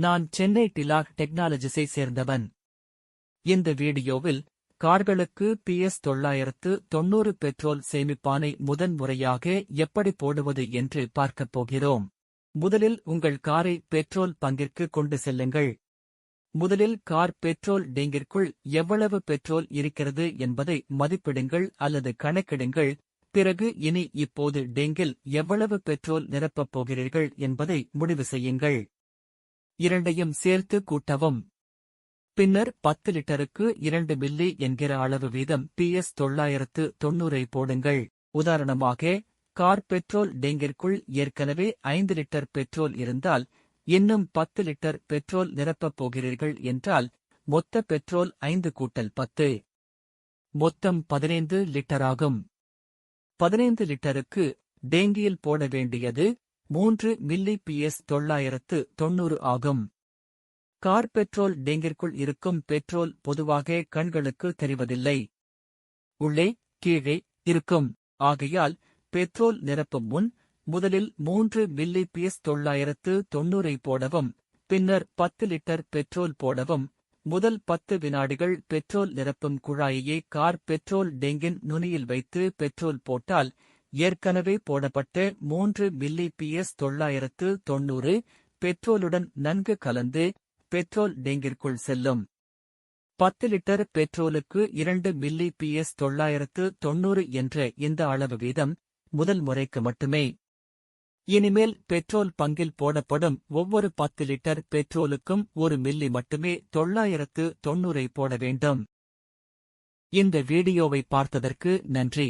நான் சென்னை டிலாக் டெக்னாலஜிஸை சேர்ந்தவன். இந்த வீடியோவில் கார்களுக்கு PS 990 பெட்ரோல் சேமிப்பானை முதன்முறையாக எப்படி போடுவது என்று பார்க்கப் போகிறோம். முதலில் உங்கள் காரை பெட்ரோல் பங்கிற்கு கொண்டு செல்லுங்கள். முதலில் கார் பெட்ரோல் டேங்கிற்குள் எவ்வளவு பெட்ரோல் இருக்கிறது என்பதை மதிப்பிடுங்கள் அல்லது கணக்கிடுங்கள். பிறகு இப்போது டேங்கில் எவ்வளவு பெட்ரோல் நிரப்பப் போகிறீர்கள் என்பதை முடிவு செய்யுங்கள். இரண்டையும் சேர்த்து கூட்டவும். பின்னர் 10 லிட்டருக்கு 2 மில்லி என்கிற அளவு வீதம் PS 990 போடுங்கள். உதாரணமாக, கார் பெட்ரோல் டேங்கிற்குள் ஏற்கனவே 5 லிட்டர் பெட்ரோல் இருந்தால் இன்னும் 10 லிட்டர் பெட்ரோல் நிரப்பப் போகிறீர்கள் என்றால் மொத்த பெட்ரோல் 5 கூட்டல் 10 மொத்தம் 15 லிட்டராகும். 15 லிட்டருக்கு டேங்கியில் போட வேண்டியது 3 மில்லி PS 990 ஆகும். கார் பெட்ரோல் டேங்கிற்குள் இருக்கும் பெட்ரோல் பொதுவாக கண்களுக்கு தெரிவதில்லை. உள்ளே கீழே இருக்கும். ஆகையால் பெட்ரோல் நிரப்பும் முன் முதலில் 3 மில்லி PS 990 போடவும். பின்னர் 10 லிட்டர் பெட்ரோல் போடவும். முதல் 10 வினாடிகள் பெட்ரோல் நிரப்பும் குழாயையே கார் பெட்ரோல் டேங்கின் நுனியில் வைத்து பெட்ரோல் போட்டால் ஏற்கனவே போடப்பட்ட 3 மில்லி PS 990 பெட்ரோலுடன் நன்கு கலந்து பெட்ரோல் டேங்கிற்குள் செல்லும். 10 லிட்டர் பெட்ரோலுக்கு 2 மில்லி PS 990 என்ற இந்த அளவு வீதம் முதல் முறைக்கு மட்டுமே. இனிமேல் பெட்ரோல் பங்கில் போடப்படும் ஒவ்வொரு 10 லிட்டர் பெட்ரோலுக்கும் 1 மில்லி மட்டுமே 990 போட வேண்டும். இந்த வீடியோவை பார்த்ததற்கு நன்றி.